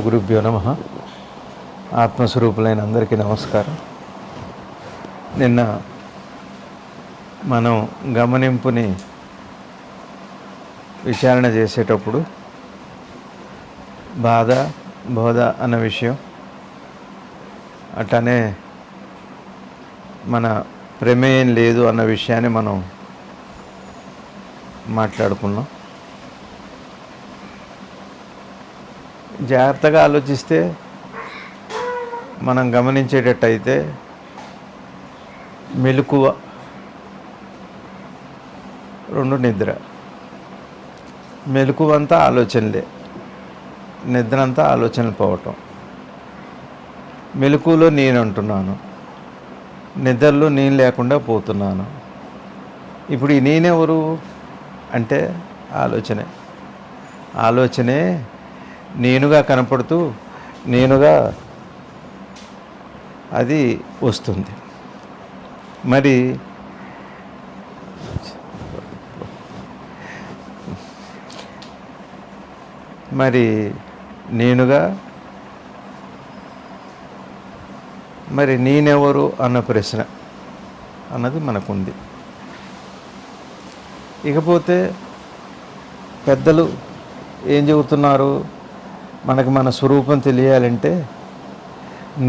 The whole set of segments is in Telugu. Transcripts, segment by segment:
గురుభ్యో నమః. ఆత్మస్వరూపులైన అందరికీ నమస్కారం. నిన్న మనం గమనింపుని విచారణ చేసేటప్పుడు బాధ బోధ అన్న విషయం, అట్లానే మన ప్రమేయం లేదు అన్న విషయాన్ని మనం మాట్లాడుకున్నాం. జాగ్రత్తగా ఆలోచిస్తే మనం గమనించేటట్టయితే మెలకువ రెండు, నిద్ర. మెలకువ అంతా ఆలోచనలే, నిద్ర అంతా ఆలోచనలు పోవటం. మెలకువలో నేను అంటున్నాను, నిద్రలో నేను లేకుండా పోతున్నాను. ఇప్పుడు ఈ నేనెవరు అంటే ఆలోచనే నేనుగా కనపడుతూ నేనుగా అది వస్తుంది. మరి నేనుగా నేనెవరు అన్న ప్రశ్న అన్నది మనకుంది. ఇకపోతే పెద్దలు ఏం చెబుతున్నారు, మనకు మన స్వరూపం తెలియాలంటే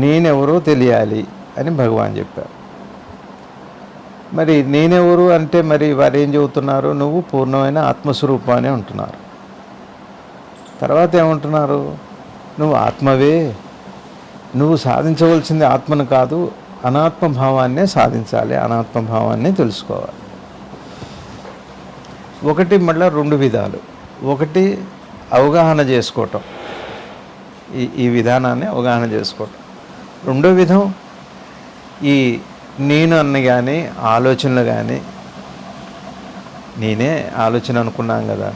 నేనెవరో తెలియాలి అని భగవాన్ చెప్పారు. మరి నేనెవరు అంటే మరి వారు ఏం చెబుతున్నారు, నువ్వు పూర్ణమైన ఆత్మస్వరూపాన్ని అంటున్నారు. తర్వాత ఏమంటున్నారు, నువ్వు ఆత్మవే, నువ్వు సాధించవలసింది ఆత్మను కాదు, అనాత్మభావాన్నే సాధించాలి, అనాత్మభావాన్నే తెలుసుకోవాలి. ఒకటి మళ్ళీ రెండు విధాలు. ఒకటి అవగాహన చేసుకోవటం, ఈ విధానాన్ని అవగాహన చేసుకోవటం. రెండో విధం ఈ నేను అన్న కానీ ఆలోచనలు కానీ, నేనే ఆలోచన అనుకున్నాం కదా,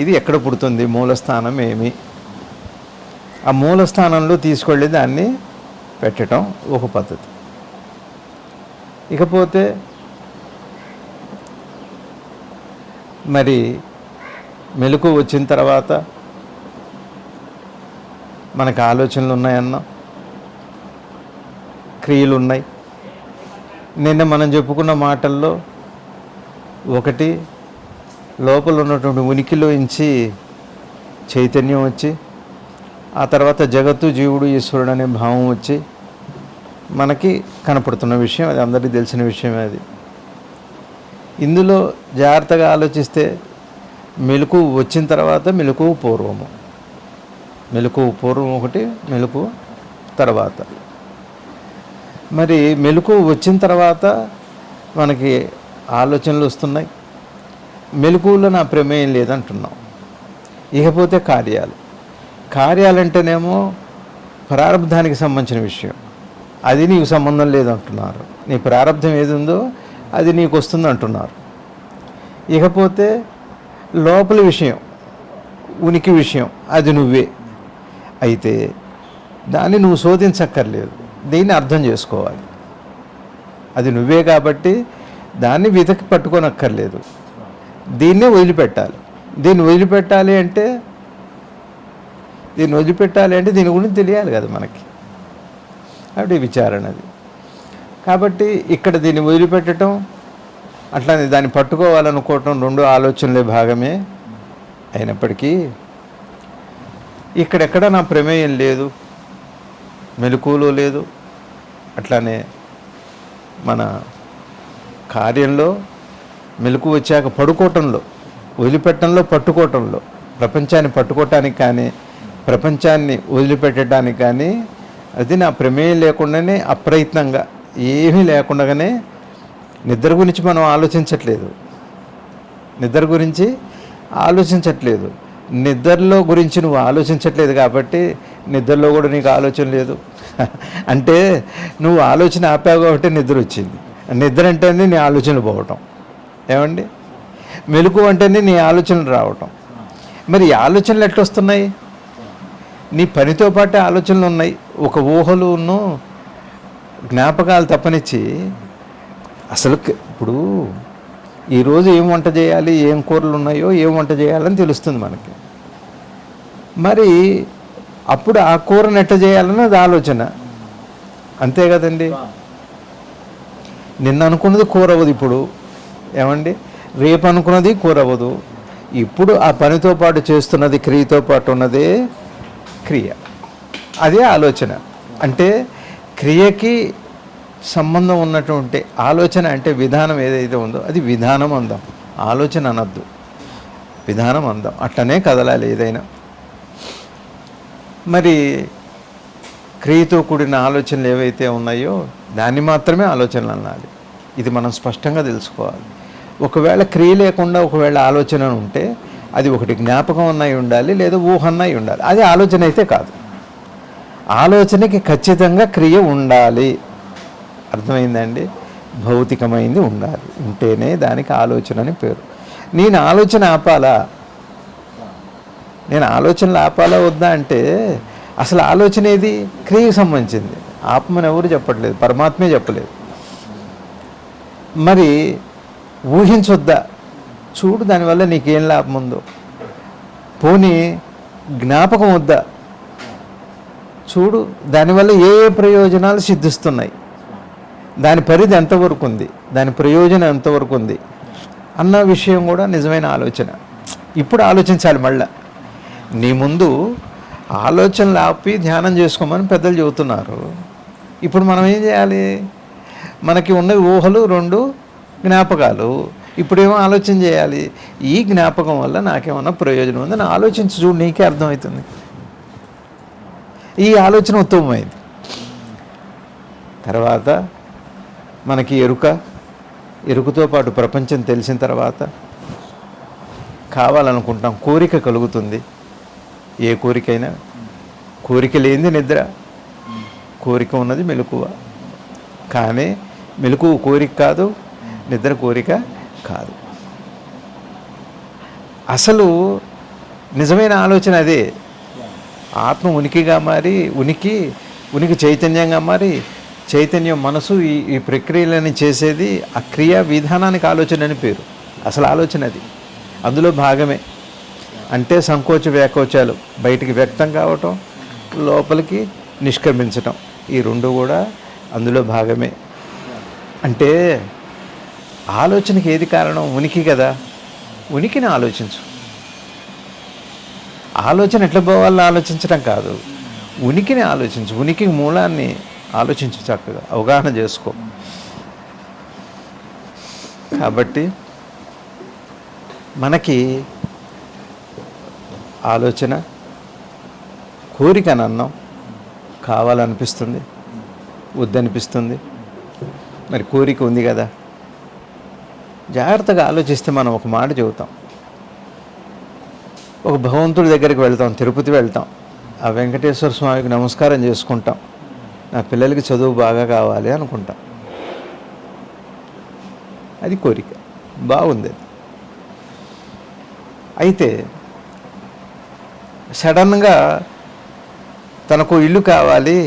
ఇది ఎక్కడ పుడుతుంది, మూలస్థానం ఏమి, ఆ మూలస్థానంలో తీసుకెళ్ళి దాన్ని పెట్టడం ఒక పద్ధతి. ఇకపోతే మరి మెలకు వచ్చిన తర్వాత మనకు ఆలోచనలు ఉన్నాయన్నా, క్రియలు ఉన్నాయి. నిన్న మనం చెప్పుకున్న మాటల్లో ఒకటి లోపల ఉన్నటువంటి ఉనికిలో నుంచి చైతన్యం వచ్చి, ఆ తర్వాత జగత్తు, జీవుడు, ఈశ్వరుడు అనే భావం వచ్చి మనకి కనపడుతున్న విషయం, అది అందరికీ తెలిసిన విషయమే. అది ఇందులో జాగ్రత్తగా ఆలోచిస్తే మెలకు వచ్చిన తర్వాత మెలకు పూర్వము, మెలకు పూర్వం ఒకటి, మెలకు తర్వాత. మరి మెలకు వచ్చిన తర్వాత మనకి ఆలోచనలు వస్తున్నాయి. మెలకువలో నా ప్రమేయం లేదంటున్నాం. ఇకపోతే కార్యాలంటేనేమో ప్రారంధానికి సంబంధించిన విషయం, అది నీకు సంబంధం లేదంటున్నారు. నీ ప్రారంధం ఏది ఉందో అది నీకు వస్తుంది అంటున్నారు. ఇకపోతే లోపల విషయం, ఉనికి విషయం, అది నువ్వే. అయితే దాన్ని నువ్వు శోధించక్కర్లేదు, దీన్ని అర్థం చేసుకోవాలి. అది నువ్వే కాబట్టి దాన్ని వెతికి పట్టుకోనక్కర్లేదు, దీన్నే వదిలిపెట్టాలి. దీన్ని వదిలిపెట్టాలి అంటే దీని గురించి తెలియాలి కదా మనకి, కాబట్టి విచారణది. కాబట్టి ఇక్కడ దీన్ని వదిలిపెట్టడం, అట్లానే దాన్ని పట్టుకోవాలనుకోవటం రెండు ఆలోచనలే భాగమే అయినప్పటికీ ఇక్కడెక్కడ నా ప్రమేయం లేదు, మెలకువలో లేదు. అట్లానే మన కార్యంలో మెలకు వచ్చాక పడుకోవటంలో, వదిలిపెట్టడంలో, పట్టుకోవటంలో, ప్రపంచాన్ని పట్టుకోవటానికి కానీ ప్రపంచాన్ని వదిలిపెట్టడానికి కానీ అది నా ప్రమేయం లేకుండానే అప్రయత్నంగా ఏమీ లేకుండానే. నిద్ర గురించి మనం ఆలోచించట్లేదు, నిద్రలో గురించి నువ్వు ఆలోచించట్లేదు కాబట్టి నిద్రలో కూడా నీకు ఆలోచన లేదు. అంటే నువ్వు ఆలోచన ఆపావు కాబట్టి నిద్ర వచ్చింది. నిద్ర అంటేనే నీ ఆలోచనలు పోవటం, ఏమండి? మెలకు అంటేనే నీ ఆలోచనలు రావటం. మరి ఈ ఆలోచనలు ఎట్లొస్తున్నాయి? నీ పనితో పాటే ఆలోచనలు ఉన్నాయి. ఒక ఊహలును జ్ఞాపకాలు తప్పనిచ్చి అసలు ఇప్పుడు ఈరోజు ఏం వంట చేయాలి, ఏం కూరలు ఉన్నాయో, ఏం వంట చేయాలని తెలుస్తుంది మనకి. మరి అప్పుడు ఆ కూరను ఎట్ట చేయాలన్నది ఆలోచన, అంతే కదండి. నిన్న అనుకున్నది కూర అవ్వదు ఇప్పుడు, ఏమండి, రేపు అనుకున్నది కూర అవ్వదు. ఇప్పుడు ఆ పనితో పాటు చేస్తున్నది క్రియతో పాటు ఉన్నదే క్రియ, అదే ఆలోచన. అంటే క్రియకి సంబంధం ఉన్నటువంటి ఆలోచన అంటే విధానం ఏదైతే ఉందో అది విధానం అందాం, ఆలోచన అనద్దు, విధానం అందాం. అట్లనే కదలాలి ఏదైనా. మరి క్రియతో కూడిన ఆలోచనలు ఏవైతే ఉన్నాయో దాన్ని మాత్రమే ఆలోచనలు అనాలి. ఇది మనం స్పష్టంగా తెలుసుకోవాలి. ఒకవేళ క్రియ లేకుండా ఒకవేళ ఆలోచన ఉంటే అది ఒకటి జ్ఞాపకం అన్నై ఉండాలి, లేదా ఊహ అన్నై ఉండాలి. అది ఆలోచన అయితే కాదు. ఆలోచనకి ఖచ్చితంగా క్రియ ఉండాలి, అర్థమైందండి. భౌతికమైంది ఉండాలి, ఉంటేనే దానికి ఆలోచన అని పేరు. నేను ఆలోచన ఆపాలా, నేను ఆలోచనలు ఆపాలా వద్దా అంటే అసలు ఆలోచన ఏది? క్రియకు సంబంధించింది. ఆపమని ఎవరు చెప్పట్లేదు, పరమాత్మే చెప్పలేదు. మరి ఊహించొద్దా? చూడు దానివల్ల నీకేం లాభం ఉందో. పోనీ జ్ఞాపకం వద్దా? చూడు దానివల్ల ఏ ఏ ప్రయోజనాలు సిద్ధిస్తున్నాయి, దాని పరిధి ఎంతవరకు ఉంది, దాని ప్రయోజనం ఎంతవరకు ఉంది అన్న విషయం కూడా నిజమైన ఆలోచన. ఇప్పుడు ఆలోచించాలి. మళ్ళా నీ ముందు ఆలోచనలు ఆపి ధ్యానం చేసుకోమని పెద్దలు చెబుతున్నారు. ఇప్పుడు మనం ఏం చేయాలి? మనకి ఉన్న ఊహలు 2 జ్ఞాపకాలు. ఇప్పుడేమో ఆలోచన చేయాలి, ఈ జ్ఞాపకం వల్ల నాకేమన్నా ప్రయోజనం ఉందని ఆలోచించి చూడు, నీకే అర్థమవుతుంది. ఈ ఆలోచన ఉత్తమమైంది. తర్వాత మనకి ఎరుకతో పాటు ప్రపంచం తెలిసిన తర్వాత కావాలనుకుంటాం, కోరిక కలుగుతుంది. ఏ కోరికైనా, కోరిక లేనిది నిద్ర, కోరిక ఉన్నది మెలకువ. కానీ మెలకువ కోరిక కాదు, నిద్ర కోరిక కాదు. అసలు నిజమైన ఆలోచన అదే. ఆత్మ ఉనికిగా మారి, ఉనికి చైతన్యంగా మారి, చైతన్యం మనసు ఈ ప్రక్రియలని చేసేది ఆ క్రియా విధానానికి ఆలోచన అని పేరు. అసలు ఆలోచన అది, అందులో భాగమే. అంటే సంకోచ వ్యాకోచాలు బయటికి వ్యక్తం కావటం, లోపలికి నిష్క్రమించటం, ఈ 2 కూడా అందులో భాగమే. అంటే ఆలోచనకి ఏది కారణం? ఉనికి కదా. ఉనికిని ఆలోచించు. ఆలోచన ఎట్లా పోవాలని ఆలోచించడం కాదు, ఉనికిని ఆలోచించు. ఉనికి మూలాన్ని ఆలోచించు, చక్కగా అవగాహన చేసుకో. కాబట్టి మనకి ఆలోచన, కోరిక అని అన్నాం, కావాలనిపిస్తుంది, వద్దనిపిస్తుంది. మరి కోరిక ఉంది కదా, జాగ్రత్తగా ఆలోచిస్తే మనం ఒక మాట చెబుతాం. ఒక భగవంతుడి దగ్గరికి వెళ్తాం, తిరుపతి వెళ్తాం, ఆ వెంకటేశ్వర స్వామికి నమస్కారం చేసుకుంటాం, నా పిల్లలకి చదువు బాగా కావాలి అనుకుంటాం. అది కోరిక, బాగుంది. అయితే సడన్గా తనకు ఇల్లు కావాలి,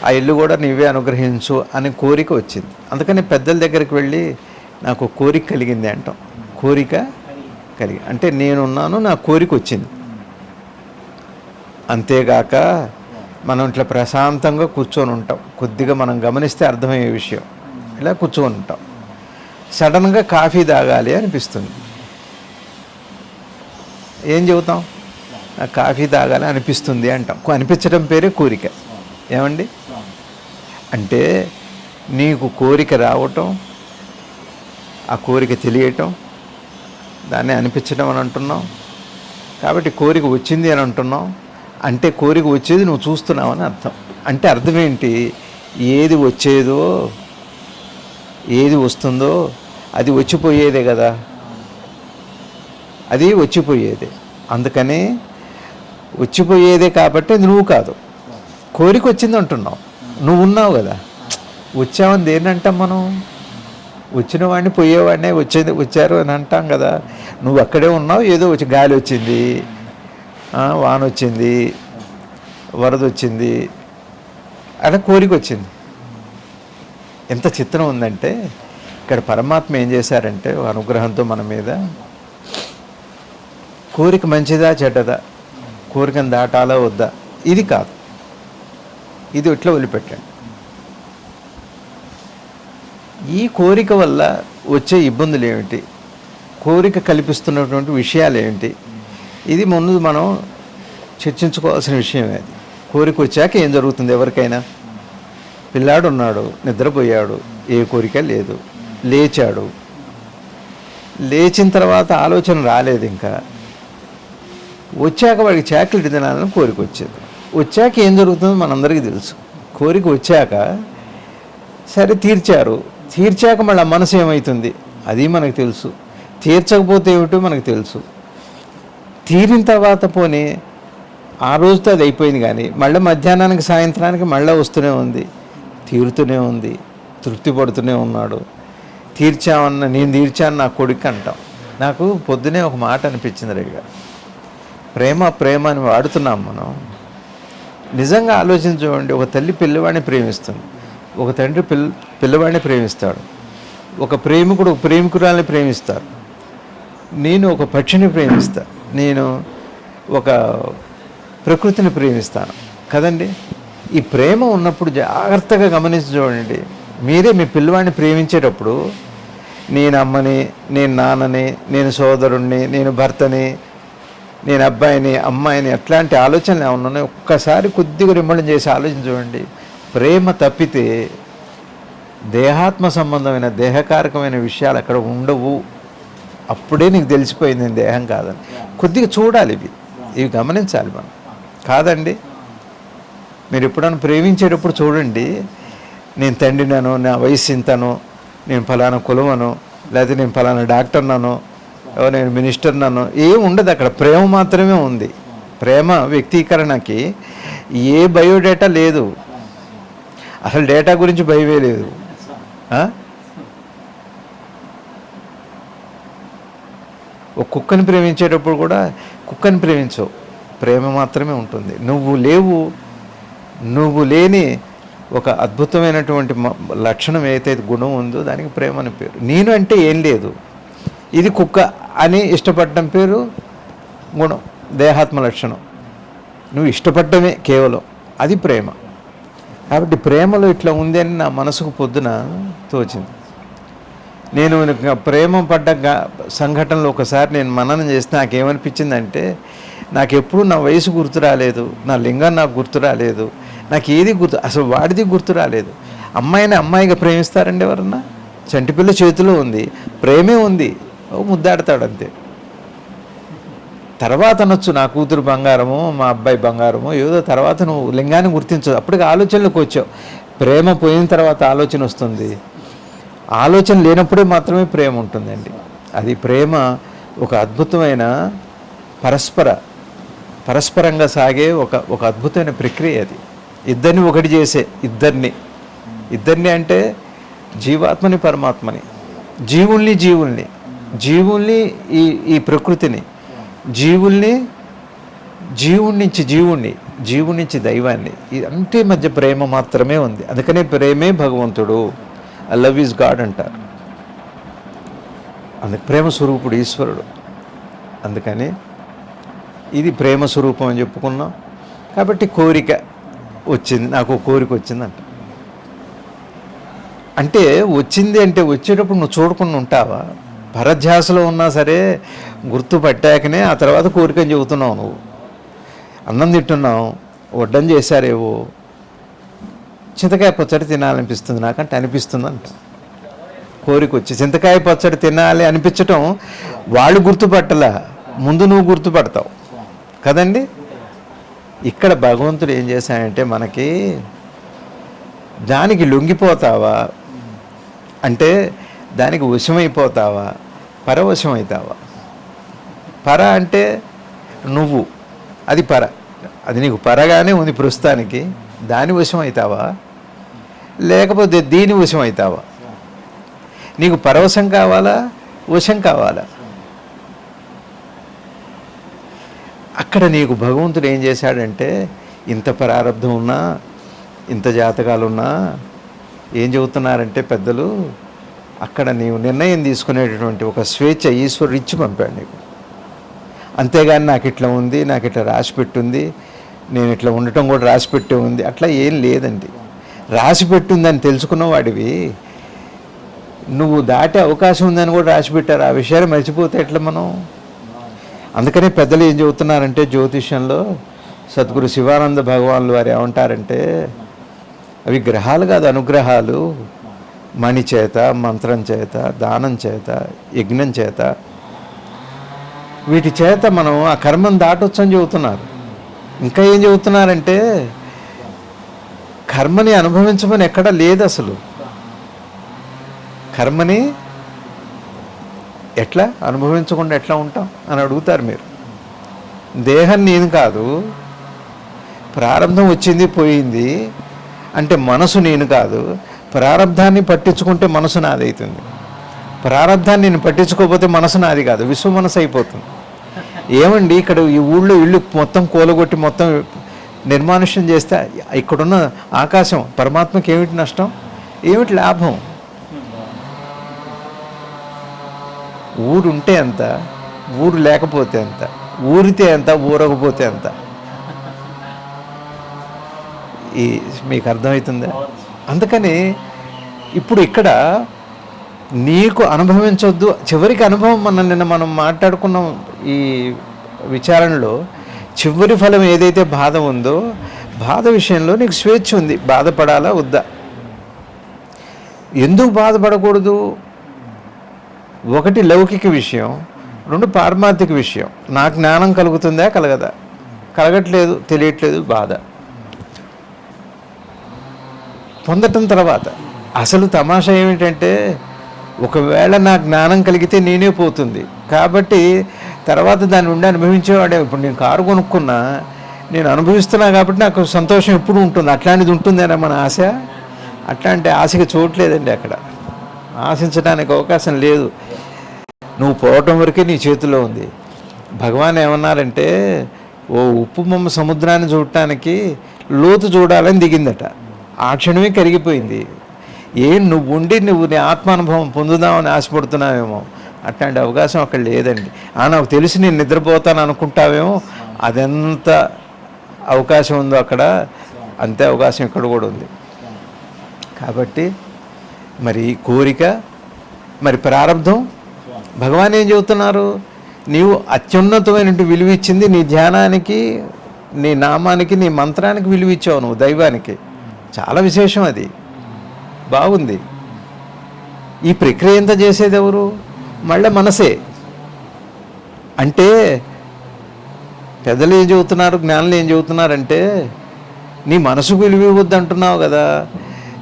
ఆ ఇల్లు కూడా నీవే అనుగ్రహించు అని కోరిక వచ్చింది. అందుకని పెద్దల దగ్గరికి వెళ్ళి నాకు కోరిక కలిగింది అంటాం. కోరిక కలిగి అంటే నేనున్నాను, నా కోరిక వచ్చింది. అంతేగాక మనం ఇట్లా ప్రశాంతంగా కూర్చొని ఉంటాం, కొద్దిగా మనం గమనిస్తే అర్థమయ్యే విషయం. ఇలా కూర్చొని ఉంటాం, సడన్గా కాఫీ తాగాలి అనిపిస్తుంది. ఏం చెబుతాం? నాకు కాఫీ తాగాలి అనిపిస్తుంది అంటాం. అనిపించడం పేరే కోరిక. ఏమండి? అంటే నీకు కోరిక రావటం, ఆ కోరిక తెలియటం, దాన్ని అనిపించడం అని అంటున్నాం. కాబట్టి కోరిక వచ్చింది అని అంటున్నాం. అంటే కోరిక వచ్చేది నువ్వు చూస్తున్నావు అని అర్థం. అంటే అర్థం ఏంటి? ఏది వచ్చేదో, ఏది వస్తుందో అది వచ్చిపోయేదే కదా, అది వచ్చిపోయేదే. అందుకని వచ్చిపోయేదే కాబట్టి అది నువ్వు కాదు. కోరిక వచ్చింది అంటున్నావు, నువ్వు ఉన్నావు కదా. వచ్చామని దేన్ని అంటాం మనం? వచ్చిన వాడిని పోయేవాడినే వచ్చారు అని అంటాం కదా. నువ్వు అక్కడే ఉన్నావు, ఏదో వచ్చి గాలి వచ్చింది, వాన వచ్చింది, వరద వచ్చింది, అలా కోరిక వచ్చింది. ఎంత చిత్రం ఉందంటే ఇక్కడ పరమాత్మ ఏం చేశారంటే అనుగ్రహంతో మన మీద, కోరిక మంచిదా చెడ్డదా, కోరికను దాటాలా వద్దా, ఇది కాదు, ఇది ఇట్లా వదిలిపెట్టండి. ఈ కోరిక వల్ల వచ్చే ఇబ్బందులు ఏమిటి, కోరిక కల్పిస్తున్నటువంటి విషయాలు ఏమిటి, ఇది ముందు మనం చర్చించుకోవాల్సిన విషయమే. అది కోరిక వచ్చాక ఏం జరుగుతుంది? ఎవరికైనా పిల్లాడు ఉన్నాడు, నిద్రపోయాడు, ఏ కోరిక లేదు, లేచాడు, లేచిన తర్వాత ఆలోచన రాలేదు, ఇంకా వచ్చాక వాడికి చాక్లెట్ తినాలని కోరిక వచ్చేది. వచ్చాక ఏం జరుగుతుందో మనందరికీ తెలుసు. కోరిక వచ్చాక సరే తీర్చారు, తీర్చాక మళ్ళీ మనసు ఏమవుతుంది అది మనకు తెలుసు, తీర్చకపోతే ఏమిటో మనకు తెలుసు. తీరిన తర్వాత పోనీ ఆ రోజుతో అది అయిపోయింది, కానీ మళ్ళీ మధ్యాహ్నానికి సాయంత్రానికి మళ్ళీ వస్తూనే ఉంది, తీరుతూనే ఉంది, తృప్తి పడుతూనే ఉన్నాడు. నేను తీర్చాను నా కొడుకు అంటాం. నాకు పొద్దునే ఒక మాట అనిపించింది రెడ్డిగా, ప్రేమ అని వాడుతున్నాం మనం. నిజంగా ఆలోచించండి, ఒక తల్లి పిల్లవాడిని ప్రేమిస్తుంది, ఒక తండ్రి పిల్లవాడిని ప్రేమిస్తాడు, ఒక ప్రేమికుడు ఒక ప్రేమికురాల్ని ప్రేమిస్తారు, నేను ఒక పక్షిని ప్రేమిస్తాను, నేను ఒక ప్రకృతిని ప్రేమిస్తాను కదండి. ఈ ప్రేమ ఉన్నప్పుడు జాగ్రత్తగా గమనించి చూడండి. మీరే మీ పిల్లవాడిని ప్రేమించేటప్పుడు నేను అమ్మని, నేను నాన్నని, నేను సోదరుణ్ణి, నేను భర్తని, నేను అబ్బాయిని, అమ్మాయిని, అట్లాంటి ఆలోచనలు ఏమన్నా ఉన్నాయి ఒక్కసారి కొద్దిగా రిమండ్ చేసి ఆలోచన చూడండి. ప్రేమ తప్పితే దేహాత్మ సంబంధమైన దేహకారకమైన విషయాలు అక్కడ ఉండవు. అప్పుడే నీకు తెలిసిపోయింది నేను దేహం కాదని. కొద్దిగా చూడాలి, ఇవి గమనించాలి మనం. కాదండి, మీరు ఎప్పుడైనా ప్రేమించేటప్పుడు చూడండి, నేను తండ్రినను, నా వయసు ఇంతను, నేను ఫలానా కులమను, లేకపోతే నేను ఫలానా డాక్టర్నను, నేను మినిస్టర్నను, ఏం ఉండదు అక్కడ. ప్రేమ మాత్రమే ఉంది. ప్రేమ వ్యక్తీకరణకి ఏ బయోడేటా లేదు, అసలు డేటా గురించి భయమే లేదు. ఒక కుక్కని ప్రేమించేటప్పుడు కూడా కుక్కని ప్రేమించవు, ప్రేమ మాత్రమే ఉంటుంది. నువ్వు లేని ఒక అద్భుతమైనటువంటి లక్షణం ఏదైతే గుణం ఉందో దానికి ప్రేమ అని పేరు. నేను అంటే ఏం లేదు, ఇది కుక్క అని ఇష్టపడటం పేరు గుణం, దేహాత్మ లక్షణం. నువ్వు ఇష్టపడటమే కేవలం, అది ప్రేమ. కాబట్టి ప్రేమలో ఇట్లా ఉంది అని నా మనసుకు పొద్దున తోచింది. నేను ప్రేమ పడ్డ సంఘటనలో ఒకసారి నేను మననం చేస్తే నాకేమనిపించిందంటే, నాకు ఎప్పుడు నా వయసు గుర్తు రాలేదు, నా లింగం నాకు గుర్తు రాలేదు, నాకు ఏది గుర్తు, అసలు వాడిది గుర్తు రాలేదు. అమ్మాయిని అమ్మాయిగా ప్రేమిస్తారండి ఎవరన్నా? చంటిపిల్ల చేతిలో ఉంది, ప్రేమే ఉంది, ముద్దాడతాడు అంతే. తర్వాత అనొచ్చు నా కూతురు బంగారము, మా అబ్బాయి బంగారము, ఏదో తర్వాత నువ్వు లింగాన్ని గుర్తించదు. అప్పటికి ఆలోచనలోకి వచ్చావు. ప్రేమ పోయిన తర్వాత ఆలోచన వస్తుంది. ఆలోచన లేనప్పుడే మాత్రమే ప్రేమ ఉంటుందండి. అది ప్రేమ ఒక అద్భుతమైన పరస్పరంగా సాగే ఒక అద్భుతమైన ప్రక్రియ. అది ఇద్దరిని ఒకటి చేసే, ఇద్దరిని అంటే జీవాత్మని పరమాత్మని, జీవుల్ని ఈ ప్రకృతిని, జీవుడి నుంచి దైవాన్ని, ఇదంటే మధ్య ప్రేమ మాత్రమే ఉంది. అందుకనే ప్రేమే భగవంతుడు, లవ్ ఈజ్ గాడ్ అంటారు. అందుకు ప్రేమ స్వరూపుడు ఈశ్వరుడు. అందుకని ఇది ప్రేమ స్వరూపం అని చెప్పుకున్నాం. కాబట్టి కోరిక వచ్చింది, నాకు కోరిక వచ్చిందంట. అంటే వచ్చింది అంటే వచ్చేటప్పుడు నువ్వు చూడకుండా ఉంటావా? పరధ్యాసలో ఉన్నా సరే గుర్తుపట్టాకనే ఆ తర్వాత కోరికని చెబుతున్నావు. నువ్వు అన్నం తింటున్నావు, వడ్డం చేశారేవో, చింతకాయ పచ్చడి తినాలనిపిస్తుంది నాకంటే అనిపిస్తుందంట. కోరిక వచ్చి చింతకాయ పచ్చడి తినాలి అనిపించటం వాళ్ళు గుర్తుపట్టలా, ముందు నువ్వు గుర్తుపడతావు కదండి. ఇక్కడ భగవంతుడు ఏం చేశాడంటే మనకి, దానికి లొంగిపోతావా అంటే దానికి వశమైపోతావా, పరవశమవుతావా? పర అంటే నువ్వు, అది పర, అది నీకు పరగానే ఉంది ప్రస్తుతానికి. దాని వశం అవుతావా లేకపోతే దీని వశం అవుతావా? నీకు పరవశం కావాలా, వశం కావాలా? అక్కడ నీకు భగవంతుడు ఏం చేశాడంటే, ఇంత ప్రారంధం ఉన్నా, ఇంత జాతకాలున్నా ఏం చెబుతున్నారంటే పెద్దలు, అక్కడ నీవు నిర్ణయం తీసుకునేటటువంటి ఒక స్వేచ్ఛ ఈశ్వరుడు ఇచ్చి పంపాడు నీకు. అంతేగాని నాకు ఇట్లా ఉంది, నాకు ఇట్లా రాసి పెట్టుంది, నేను ఇట్లా ఉండటం కూడా రాసిపెట్టి ఉంది, అట్లా ఏం లేదండి. రాసిపెట్టి ఉందని తెలుసుకున్న వాడివి నువ్వు దాటే అవకాశం ఉందని కూడా రాసిపెట్టారు. ఆ విషయాన్ని మర్చిపోతే ఎట్లా మనం? అందుకనే పెద్దలు ఏం చెబుతున్నారంటే జ్యోతిష్యంలో సద్గురు శివానంద భగవాన్లు వారు ఏమంటారంటే, అవి గ్రహాలు కాదు, అనుగ్రహాలు. మణి చేత, మంత్రం చేత, దానం చేత, యజ్ఞం చేత, వీటి చేత మనం ఆ కర్మను దాటొచ్చు అని చెబుతున్నారు. ఇంకా ఏం చెబుతున్నారంటే, కర్మని అనుభవించమని ఎక్కడా లేదు అసలు. కర్మని ఎట్లా అనుభవించకుండా ఎట్లా ఉంటాం అని అడుగుతారు మీరు. దేహం నేను కాదు, ప్రారంధం వచ్చింది పోయింది అంటే మనసు నేను కాదు. ప్రారంధాన్ని పట్టించుకుంటే మనసు నాది అవుతుంది, ప్రారంధాన్ని నేను పట్టించుకోకపోతే మనసు నాది కాదు, విశ్వ మనసు అయిపోతుంది. ఏమండి ఇక్కడ ఈ ఊళ్ళో ఇల్లు మొత్తం కూలగొట్టి మొత్తం నిర్మానుష్యం చేస్తే ఇక్కడున్న ఆకాశం పరమాత్మకి ఏమిటి నష్టం, ఏమిటి లాభం? ఊరు ఉంటే ఎంత, ఊరు లేకపోతే ఎంత, ఊరితే ఎంత, ఊరకపోతే ఎంత. ఈ మీకు అర్థమవుతుందా? అందుకని ఇప్పుడు ఇక్కడ నీకు అనుభవించొద్దు, చివరికి అనుభవం నిన్న మనం మాట్లాడుకున్నాం ఈ విచారణలో. చివరి ఫలం ఏదైతే బాధ ఉందో, బాధ విషయంలో నీకు స్వేచ్ఛ ఉంది. బాధపడాలా వద్దా? ఎందుకు బాధపడకూడదు? ఒకటి లౌకిక విషయం, రెండు పారమార్థిక విషయం. నాకు జ్ఞానం కలుగుతుందా కలగదా? కలగట్లేదు, తెలియట్లేదు, బాధ. పొందటం తర్వాత అసలు తమాషా ఏమిటంటే, ఒకవేళ నా జ్ఞానం కలిగితే నేనే పోతుంది కాబట్టి తర్వాత దాన్ని ఉండి అనుభవించేవాడే. ఇప్పుడు నేను కారు కొనుక్కున్నా, నేను అనుభవిస్తున్నా కాబట్టి నాకు సంతోషం ఎప్పుడు ఉంటుంది. అట్లాంటిది ఉంటుందేనా మన ఆశ? అట్లాంటి ఆశకి చోట్లేదండి, అక్కడ ఆశించడానికి అవకాశం లేదు. నువ్వు పోవటం వరకే నీ చేతిలో ఉంది. భగవాన్ ఏమన్నారంటే, ఓ ఉప్పు బొమ్మ సముద్రాన్ని చూడటానికి లోతు చూడాలని దిగిందట. ఆ క్షణమే కరిగిపోయింది. నువ్వు ఉండి నువ్వు నీ ఆత్మానుభవం పొందుదామని ఆశపడుతున్నావేమో, అట్లాంటి అవకాశం అక్కడ లేదండి. నాకు తెలిసి నేను నిద్రపోతాను అనుకుంటావేమో, అదెంత అవకాశం ఉందో అక్కడ అంతే అవకాశం ఇక్కడ కూడా ఉంది. కాబట్టి మరి కోరిక, మరి ప్రారంధం. భగవాన్ ఏం చెబుతున్నారు? నీవు అత్యున్నతమైన విలువ ఇచ్చింది నీ ధ్యానానికి, నీ నామానికి, నీ మంత్రానికి విలువ ఇచ్చావు నువ్వు, దైవానికి. చాలా విశేషం అది, బాగుంది. ఈ ప్రక్రియ ఎంత చేసేది ఎవరు? మళ్ళీ మనసే. అంటే పెద్దలు ఏం చెబుతున్నారు, జ్ఞానులు ఏం చెబుతున్నారంటే, నీ మనసుకు విలువ ఇవ్వద్దు అంటున్నావు కదా,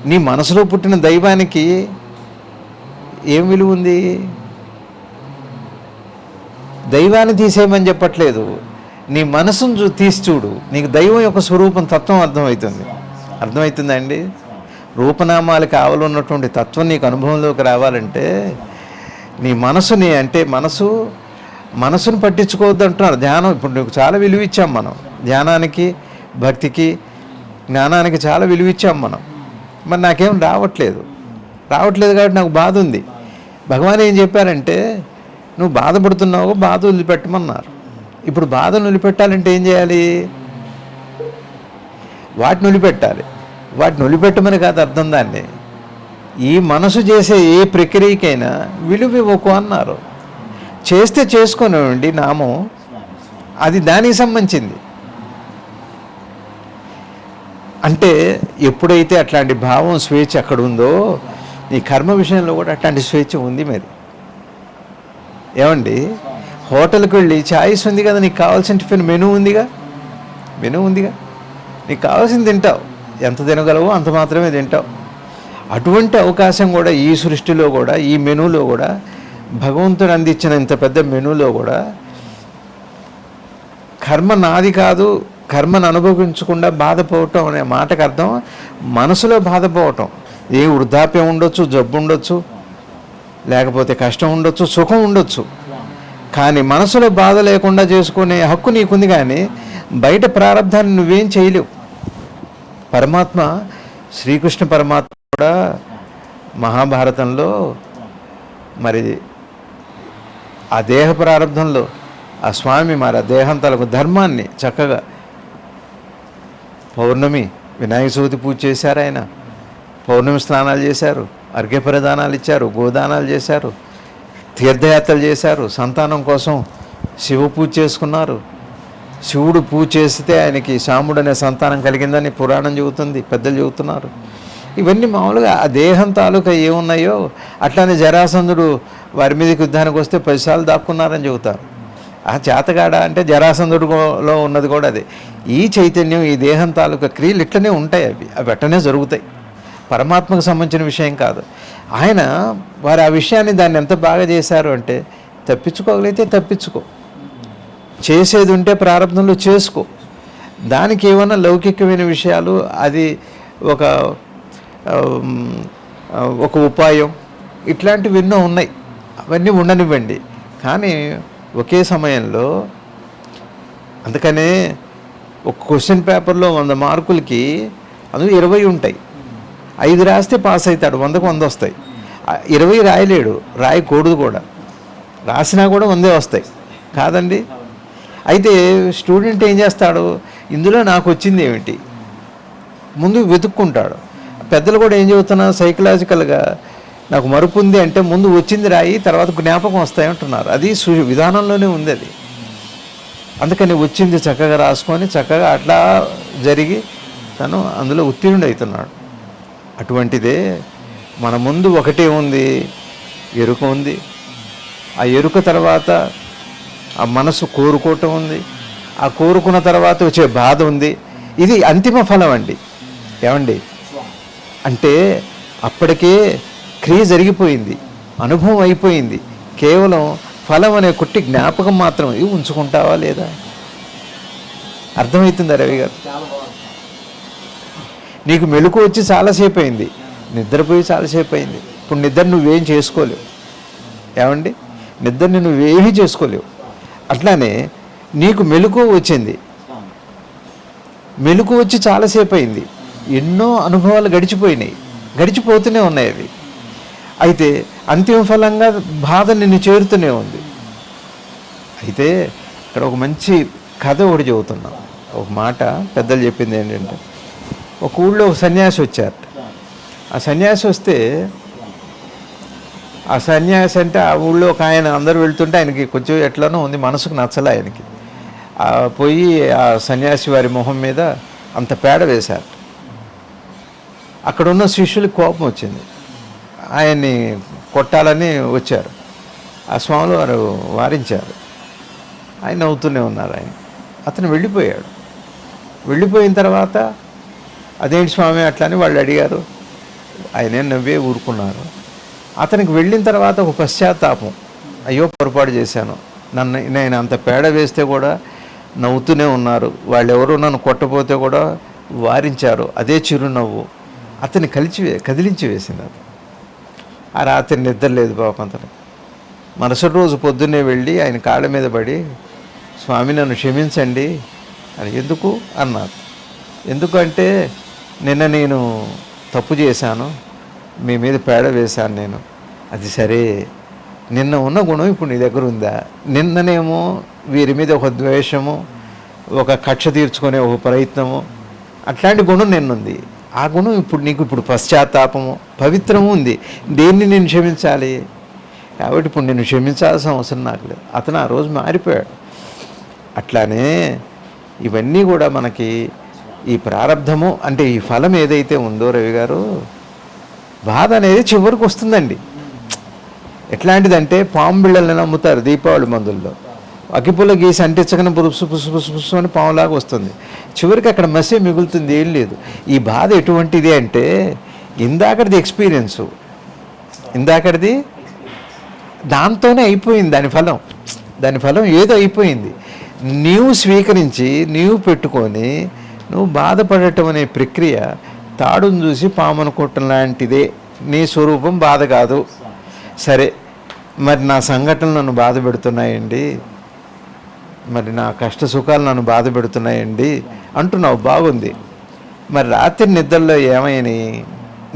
నీ మనసులో పుట్టిన దైవానికి ఏం విలువ ఉంది? దైవాన్ని తీసేయమని చెప్పట్లేదు, నీ మనసును తీసి చూడు, నీకు దైవం యొక్క స్వరూపం, తత్వం అర్థమవుతుందా అండి? రూపనామాలకు ఆవలున్నటువంటి తత్వం నీకు అనుభవంలోకి రావాలంటే నీ మనసుని, అంటే మనసును పట్టించుకోవద్దు అంటున్నారు. ధ్యానం ఇప్పుడు నీకు చాలా విలువ ఇచ్చాం మనం, ధ్యానానికి, భక్తికి, జ్ఞానానికి చాలా విలువ ఇచ్చాం మనం. మరి నాకేం రావట్లేదు కాబట్టి నాకు బాధ ఉంది. భగవాన్ ఏం చెప్పారంటే, నువ్వు బాధపడుతున్నావు, బాధ వదిలిపెట్టమన్నారు. ఇప్పుడు బాధను వదిలిపెట్టాలంటే ఏం చేయాలి? వాటిని వదిలిపెట్టాలి. వాటిని వదిలిపెట్టమని కాదు అర్థం దాన్ని. ఈ మనసు చేసే ఏ ప్రక్రియకైనా విలువ ఇవ్వకు అన్నారు. చేస్తే చేసుకునేవండి నామం, అది దానికి సంబంధించింది. అంటే ఎప్పుడైతే అట్లాంటి భావం, స్వేచ్ఛ అక్కడ ఉందో, నీ కర్మ విషయంలో కూడా అట్లాంటి స్వేచ్ఛ ఉంది. మరి ఏమండి, హోటల్కి వెళ్ళి చాయిస్ ఉంది కదా, నీకు కావాల్సిన టిఫిన్ మెనూ ఉందిగా, నీకు కావాల్సింది తింటావు, ఎంత తినగలవో అంత మాత్రమే తింటావు. అటువంటి అవకాశం కూడా ఈ సృష్టిలో కూడా, ఈ మెనూలో కూడా, భగవంతుడు అందించిన ఇంత పెద్ద మెనూలో కూడా కర్మ నాది కాదు, కర్మను అనుభవించకుండా బాధపోవటం అనే మాటకు అర్థం మనసులో బాధపోవటం. ఏ వృద్ధాప్యం ఉండొచ్చు, జబ్బు ఉండొచ్చు, లేకపోతే కష్టం ఉండొచ్చు, సుఖం ఉండొచ్చు, కానీ మనసులో బాధ లేకుండా చేసుకునే హక్కు నీకుంది. కానీ బయట ప్రారంధాన్ని నువ్వేం చేయలేవు. పరమాత్మ, శ్రీకృష్ణ పరమాత్మ కూడా మహాభారతంలో మరి ఆ దేహ ప్రారంధంలో ఆ స్వామి మరి ఆ దేహం తలకు ధర్మాన్ని చక్కగా పౌర్ణమి వినాయక చవితి పూజ చేశారు ఆయన, పౌర్ణమి స్నానాలు చేశారు, అర్ఘ్య ప్రదానాలు ఇచ్చారు, గోదానాలు చేశారు, తీర్థయాత్రలు చేశారు, సంతానం కోసం శివ పూజ చేసుకున్నారు. శివుడు పూజ చేస్తే ఆయనకి సాముడు అనే సంతానం కలిగిందని పురాణం చెబుతుంది, పెద్దలు చెబుతున్నారు. ఇవన్నీ మామూలుగా ఆ దేహం తాలూకా ఏమున్నాయో అట్లానే జరాసంధుడు వారి మీదకి యుద్ధానికి వస్తే 10 సార్లు దాక్కున్నారని చెబుతారు. ఆ చేతగాడ అంటే జరాసంధుడిలో ఉన్నది కూడా అదే. ఈ చైతన్యం, ఈ దేహం తాలూకా క్రియలు ఇట్లనే ఉంటాయి, అవి అట్టనే జరుగుతాయి, పరమాత్మకు సంబంధించిన విషయం కాదు. ఆయన వారు ఆ విషయాన్ని దాన్ని ఎంత బాగా చేశారు అంటే, తప్పించుకోగలిగితే తప్పించుకో, చేసేది ఉంటే ప్రారంభంలో చేసుకో, దానికి ఏమైనా లౌకికమైన విషయాలు అది ఒక ఉపాయం ఇట్లాంటివి ఎన్నో ఉన్నాయి, అవన్నీ ఉండనివ్వండి. కానీ ఒకే సమయంలో అందుకనే ఒక క్వశ్చన్ పేపర్లో 100 మార్కులకి అందులో 20 ఉంటాయి, 5 రాస్తే పాస్ అవుతాడు, 100కు 100 వస్తాయి. 20 రాయలేడు, రాయకూడదు కూడా, రాసినా కూడా 100 వస్తాయి కాదండి. అయితే స్టూడెంట్ ఏం చేస్తాడు, ఇందులో నాకు వచ్చింది ఏమిటి ముందు వెతుక్కుంటాడు. పెద్దలు కూడా ఏం చెబుతున్నారు, సైకలాజికల్గా నాకు మరుపు ఉంది అంటే ముందు వచ్చింది రాయి, తర్వాత జ్ఞాపకం వస్తాయి అంటున్నారు. అది విధానంలోనే ఉంది అది. అందుకని వచ్చింది చక్కగా రాసుకొని చక్కగా అట్లా జరిగి తను అందులో ఉత్తీర్ణుడు అవుతున్నాడు. అటువంటిదే మన ముందు ఒకటే ఉంది, ఎరుక ఉంది. ఆ ఎరుక తర్వాత ఆ మనసు కోరుకోవటం ఉంది, ఆ కోరుకున్న తర్వాత వచ్చే బాధ ఉంది. ఇది అంతిమ ఫలం అండి. ఏమండి అంటే అప్పటికే క్రియ జరిగిపోయింది, అనుభవం అయిపోయింది, కేవలం ఫలం అనే కుట్టి జ్ఞాపకం మాత్రం. ఇవి ఉంచుకుంటావా లేదా? అర్థమవుతుందా రవి గారు? నీకు మెలకు వచ్చి చాలాసేపు అయింది, నిద్రపోయి చాలాసేపు అయింది. ఇప్పుడు నిద్ర నువ్వేం చేసుకోలేవు. ఏమండి, నిద్రని నువ్వేమీ చేసుకోలేవు. అట్లానే నీకు మెలకు వచ్చింది, మెలకు వచ్చి చాలాసేపు అయింది, ఎన్నో అనుభవాలు గడిచిపోయినాయి, గడిచిపోతూనే ఉన్నాయి అవి. అయితే అంతిమ ఫలంగా బాధ నిన్ను చేరుతూనే ఉంది. అయితే ఇక్కడ ఒక మంచి కథ ఒకటి చెబుతున్నాం. ఒక మాట పెద్దలు చెప్పింది ఏంటంటే, ఒక ఊళ్ళో ఒక సన్యాసి వచ్చారు. ఆ సన్యాసి వస్తే ఆ సన్యాసి అంటే ఆ ఊళ్ళో ఒక ఆయన అందరూ వెళ్తుంటే ఆయనకి కొంచెం ఎట్లనో ఉంది, మనసుకు నచ్చలే ఆయనకి. పోయి ఆ సన్యాసి వారి మొహం మీద అంత పేడ వేశారు. అక్కడున్న శిష్యులకు కోపం వచ్చింది, ఆయన్ని కొట్టాలని వచ్చారు. ఆ స్వాములు వారు వారించారు, ఆయన నవ్వుతూనే ఉన్నారు. అతను వెళ్ళిపోయాడు. వెళ్ళిపోయిన తర్వాత అదేంటి స్వామి అట్లా అని వాళ్ళు అడిగారు. ఆయనే నవ్వే ఊరుకున్నారు. అతనికి వెళ్ళిన తర్వాత ఒక పశ్చాత్తాపం, అయ్యో పొరపాటు చేశాను, నేను అంత పేడ వేస్తే కూడా నవ్వుతూనే ఉన్నారు, వాళ్ళు ఎవరు నన్ను కొట్టపోతే కూడా వారించారు, అదే చిరునవ్వు అతన్ని కదిలించి వేసింది. అది ఆ రాత్రి నిద్ర లేదు పాపం అతను. మరుసటి రోజు పొద్దున్నే వెళ్ళి ఆయన కాళ్ళ మీద పడి, స్వామి నన్ను క్షమించండి అని. ఎందుకు అన్నారు. ఎందుకంటే నిన్న నేను తప్పు చేశాను, మీ మీద పేడ వేశాను నేను. అది సరే, నిన్న ఉన్న గుణం ఇప్పుడు నీ దగ్గర ఉందా? నిన్ననేమో వీరి మీద ఒక ద్వేషము, ఒక కక్ష తీర్చుకునే ఒక ప్రయత్నము, అట్లాంటి గుణం నిన్నుంది. ఆ గుణం ఇప్పుడు నీకు ఇప్పుడు పశ్చాత్తాపము, పవిత్రము ఉంది. దేన్ని నేను క్షమించాలి? కాబట్టి ఇప్పుడు నేను క్షమించాల్సిన అవసరం నాకు లేదు. అతను ఆ రోజు మారిపోయాడు. అట్లానే ఇవన్నీ కూడా మనకి ఈ ప్రారంధము అంటే ఈ ఫలం ఏదైతే ఉందో రవి గారు, బాధ అనేది చివరికి వస్తుందండి. ఎట్లాంటిదంటే పాము బిళ్ళలను అమ్ముతారు దీపావళి మందుల్లో, అగ్గిపుల్ల గీసి అంటించగానే పులుసు పుసు పుసు పుసు అని పాములాగా వస్తుంది. చివరికి అక్కడ మసే మిగులుతుంది, ఏం లేదు. ఈ బాధ ఎటువంటిది అంటే ఇందాకటిది ఎక్స్పీరియన్సు, ఇందాకటిది దాంతోనే అయిపోయింది. దాని ఫలం ఏదో అయిపోయింది. నీవు స్వీకరించి నీవు పెట్టుకొని నువ్వు బాధపడటం అనే ప్రక్రియ తాడును చూసి పామును కొట్టడం లాంటిదే. నీ స్వరూపం బాధ కాదు. సరే, మరి నా సంఘటనలు నన్ను బాధ పెడుతున్నాయండి, మరి నా కష్ట సుఖాలు నన్ను బాధ పెడుతున్నాయండి అంటున్నావు, బాగుంది. మరి రాత్రి నిద్రలో ఏమైనాయి?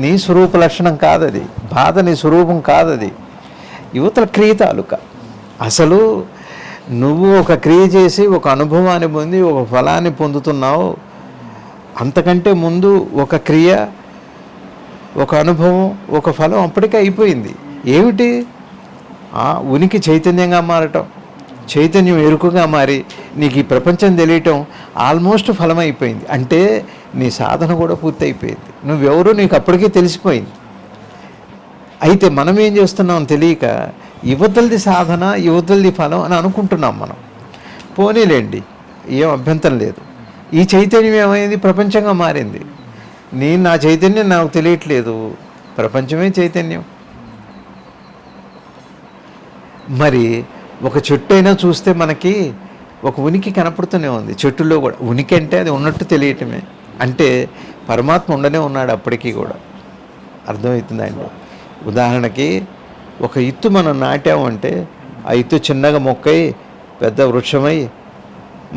నీ స్వరూప లక్షణం కాదది, బాధ నీ స్వరూపం కాదది, యువతల క్రియ తాలూకా. అసలు నువ్వు ఒక క్రియ చేసి ఒక అనుభవాన్ని పొంది ఒక ఫలాన్ని పొందుతున్నావు. అంతకంటే ముందు ఒక క్రియ, ఒక అనుభవం, ఒక ఫలం అప్పటికే అయిపోయింది. ఏమిటి? ఆ ఉనికి చైతన్యంగా మారటం, చైతన్యం ఎరుకుగా మారి నీకు ఈ ప్రపంచం తెలియటం ఆల్మోస్ట్ ఫలం అయిపోయింది. అంటే నీ సాధన కూడా పూర్తి అయిపోయింది. నువ్వెవరో నీకు అప్పటికే తెలిసిపోయింది. అయితే మనం ఏం చేస్తున్నాం తెలియక యువతలది సాధన, యువతలది ఫలం అని అనుకుంటున్నాం మనం. పోనీలేండి, ఏం అభ్యంతరం లేదు. ఈ చైతన్యం ఏమైంది? ప్రపంచంగా మారింది. నా చైతన్యం నాకు తెలియట్లేదు, ప్రపంచమే చైతన్యం. మరి ఒక చెట్టు అయినా చూస్తే మనకి ఒక ఉనికి కనపడుతూనే ఉంది. చెట్టులో కూడా ఉనికి అంటే అది ఉన్నట్టు తెలియటమే. అంటే పరమాత్మ ఉండనే ఉన్నాడు అప్పటికీ కూడా. అర్థమవుతుందండి. ఉదాహరణకి ఒక ఇత్తు మనం నాటామంటే ఆ ఇత్తు చిన్నగా మొక్కై పెద్ద వృక్షమై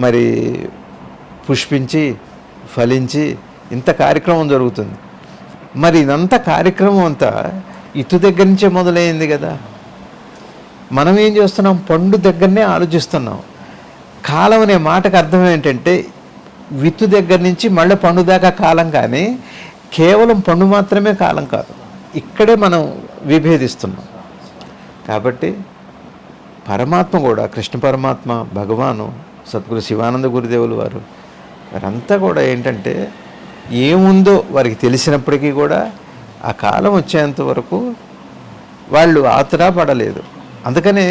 మరి పుష్పించి ఫలించి ఇంత కార్యక్రమం జరుగుతుంది. మరి ఇదంతా కార్యక్రమం అంతా ఇత్తు దగ్గర నుంచే మొదలైంది కదా. మనం ఏం చేస్తున్నాం? పండు దగ్గరనే ఆలోచిస్తున్నాం. కాలం అనే మాటకు అర్థం ఏంటంటే విత్తు దగ్గర నుంచి మళ్ళీ పండు దాకా కాలం, కానీ కేవలం పండు మాత్రమే కాలం కాదు. ఇక్కడే మనం విభేదిస్తున్నాం. కాబట్టి పరమాత్మ కూడా, కృష్ణ పరమాత్మ, భగవాను, సద్గురు శివానంద గురుదేవులు వారంతా కూడా ఏంటంటే ఏముందో వారికి తెలిసినప్పటికీ కూడా ఆ కాలం వచ్చేంత వరకు వాళ్ళు ఆతురా పడలేదు. అందుకనే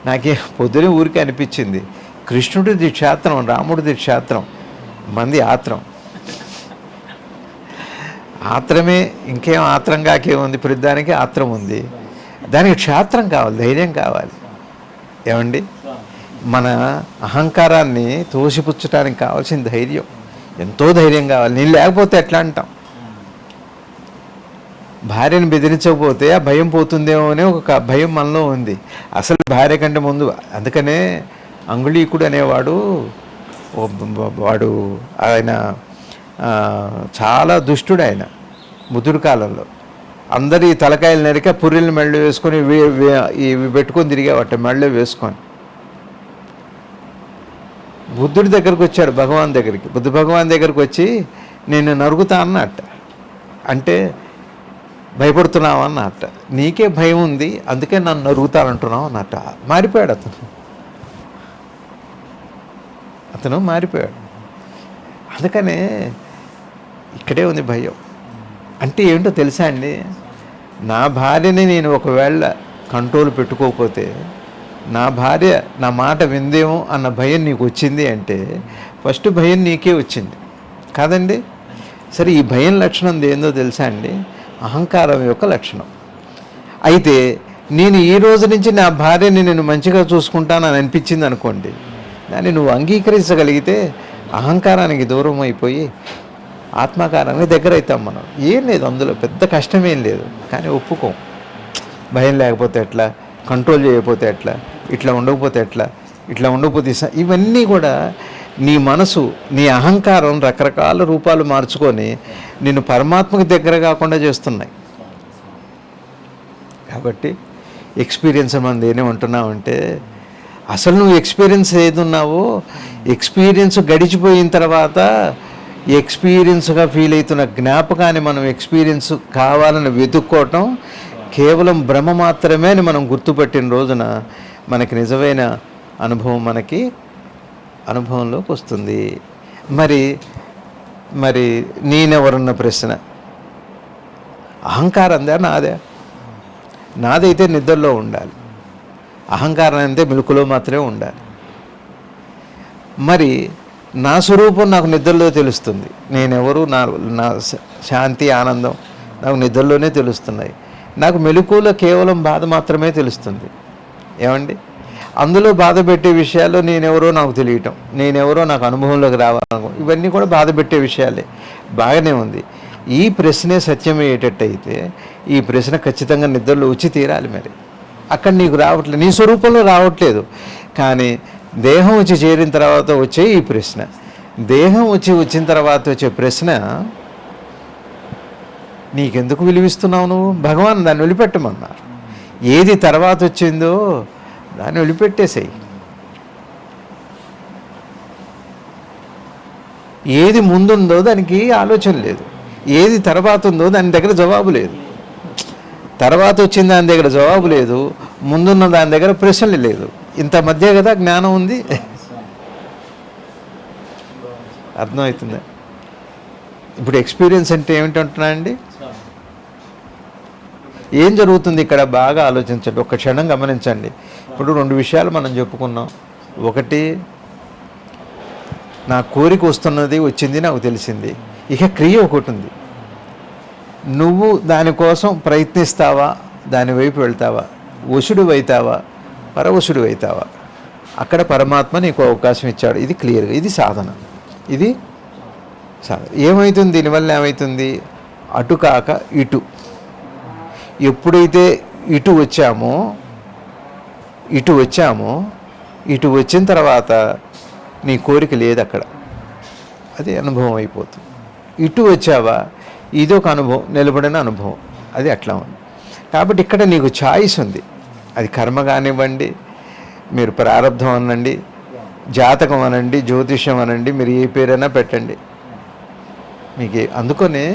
నాకే పొద్దునే ఊరికి అనిపించింది, కృష్ణుడిది క్షేత్రం, రాముడిది క్షేత్రం, మంది ఆత్రం. ఆత్రమే, ఇంకేం ఆత్రంగాకేముంది? ప్రతిదానికి ఆత్రం ఉంది. దానికి క్షేత్రం కావాలి, ధైర్యం కావాలి. ఏమండి, మన అహంకారాన్ని తోసిపుచ్చడానికి కావాల్సిన ధైర్యం, ఎంతో ధైర్యం కావాలి. నేను లేకపోతే ఎట్లా అంటాం? భార్యను బెదిరించకపోతే ఆ భయం పోతుందేమో అనే ఒక భయం మనలో ఉంది. అసలు భార్య కంటే ముందు. అందుకనే అంగుళీకుడు అనేవాడు, ఆయన చాలా దుష్టుడు. ఆయన బుద్ధుడి కాలంలో అందరి తలకాయలు నరిక పుర్రెలు మెళ్ళు వేసుకొని ఇవి పెట్టుకొని తిరిగేవాట, మెళ్ళు వేసుకొని. బుద్ధుడి దగ్గరికి వచ్చాడు, భగవాన్ దగ్గరికి. బుద్ధ భగవాన్ దగ్గరికి వచ్చి నేను నరుగుతా అన్నట్ట. అంటే భయపడుతున్నావు అన్నట్ట. నీకే భయం ఉంది, అందుకే నన్ను నరుగుతానంటున్నావు అన్నట్ట. మారిపోయాడు అతను మారిపోయాడు. అందుకనే ఇక్కడే ఉంది భయం. అంటే ఏంటో తెలుసా అండి, నా భార్యని నేను ఒకవేళ కంట్రోల్ పెట్టుకోకపోతే, నా భార్య నా మాట విందేమో అన్న భయం నీకు వచ్చింది అంటే ఫస్ట్ భయం నీకే వచ్చింది కాదండి. సరే, ఈ భయం లక్షణం ఏందో తెలుసా అండి? అహంకారం యొక్క లక్షణం. అయితే నేను ఈ రోజు నుంచి నా భార్యని నేను మంచిగా చూసుకుంటానని అనిపించింది అనుకోండి, దాన్ని నువ్వు అంగీకరించగలిగితే అహంకారానికి దూరం అయిపోయి ఆత్మకారానికి దగ్గర అవుతాం మనం. ఏం లేదు అందులో, పెద్ద కష్టమేం లేదు. కానీ ఒప్పుకోం. భయం లేకపోతే ఎట్లా, కంట్రోల్ చేయకపోతే ఎట్లా, ఇట్లా ఉండకపోతే ఎట్లా, ఇట్లా ఉండకపోతే ఇవన్నీ కూడా నీ మనసు, నీ అహంకారం రకరకాల రూపాలు మార్చుకొని నిన్ను పరమాత్మకు దగ్గర కాకుండా చేస్తున్నాయి. కాబట్టి ఎక్స్పీరియన్స్ మనం ఏమంటున్నామంటే, అసలు నువ్వు ఎక్స్పీరియన్స్ ఏది ఉన్నావో, ఎక్స్పీరియన్స్ గడిచిపోయిన తర్వాత ఎక్స్పీరియన్స్గా ఫీల్ అవుతున్న జ్ఞాపకాన్ని మనం ఎక్స్పీరియన్స్ కావాలని వెతుక్కోవటం కేవలం భ్రమ మాత్రమే అని మనం గుర్తుపట్టిన రోజున మనకి నిజమైన అనుభవం అనుభవంలోకి వస్తుంది. మరి నేనెవరన్న ప్రశ్న, అహంకారం నాదైతే నిద్రలో ఉండాలి, అహంకారం అంటే మెలకులో మాత్రమే ఉండాలి. మరి నా స్వరూపం నాకు నిద్రలో తెలుస్తుంది. నేనెవరు, నా శాంతి, ఆనందం నాకు నిద్రలోనే తెలుస్తున్నాయి. నాకు మెలకువలో కేవలం బాధ మాత్రమే తెలుస్తుంది. ఏమండి, అందులో బాధ పెట్టే విషయాల్లో నేనెవరో నాకు తెలియటం, నేనెవరో నాకు అనుభవంలోకి రావాలనుకో, ఇవన్నీ కూడా బాధ పెట్టే విషయాలే. బాగానే ఉంది. ఈ ప్రశ్నే సత్యమయ్యేటట్టయితే ఈ ప్రశ్న ఖచ్చితంగా నిద్రలో వచ్చి తీరాలి. మరి అక్కడ నీకు రావట్లేదు, నీ స్వరూపంలో రావట్లేదు. కానీ దేహం వచ్చి చేరిన తర్వాత వచ్చే ఈ ప్రశ్న, దేహం వచ్చిన తర్వాత వచ్చే ప్రశ్న నీకెందుకు విలువిస్తున్నావు నువ్వు? భగవాన్ దాన్ని వదిలిపెట్టమన్నారు. ఏది తర్వాత వచ్చిందో దాన్ని వదిలిపెట్టేసేయి. ఏది ముందుందో దానికి ఆలోచన లేదు, ఏది తర్వాత ఉందో దాని దగ్గర జవాబు లేదు. తర్వాత వచ్చిన దాని దగ్గర జవాబు లేదు, ముందున్న దాని దగ్గర ప్రశ్నలు లేదు. ఇంత మధ్య కదా జ్ఞానం ఉంది. అర్థమవుతుందా? ఇప్పుడు ఎక్స్పీరియన్స్ అంటే ఏమిటంటున్నా అండి? ఏం జరుగుతుంది ఇక్కడ బాగా ఆలోచించండి, ఒక క్షణం గమనించండి. ఇప్పుడు 2 విషయాలు మనం చెప్పుకున్నాం. ఒకటి, నా కోరిక వస్తున్నది, వచ్చింది, నాకు తెలిసింది. ఇక క్రియ ఒకటి ఉంది. నువ్వు దానికోసం ప్రయత్నిస్తావా, దాని వైపు వెళ్తావా, వశుడు అవుతావా, పరవశుడు అవుతావా? అక్కడ పరమాత్మ నీకు అవకాశం ఇచ్చాడు. ఇది క్లియర్గా, ఇది సాధన. ఇది సాధన. ఏమవుతుంది దీనివల్ల? ఏమవుతుంది? అటు కాక ఇటు. ఎప్పుడైతే ఇటు వచ్చామో ఇటు వచ్చిన తర్వాత నీ కోరిక లేదు అక్కడ, అది అనుభవం అయిపోతుంది. ఇటు వచ్చావా, ఇది ఒక అనుభవం, నిలబడిన అనుభవం, అది అట్లా ఉంది. కాబట్టి ఇక్కడ నీకు ఛాయిస్ ఉంది. అది కర్మ కానివ్వండి, మీరు ప్రారంధం అనండి, జాతకం అనండి, జ్యోతిష్యం అనండి, మీరు ఏ పేరైనా పెట్టండి మీకు. అందుకనే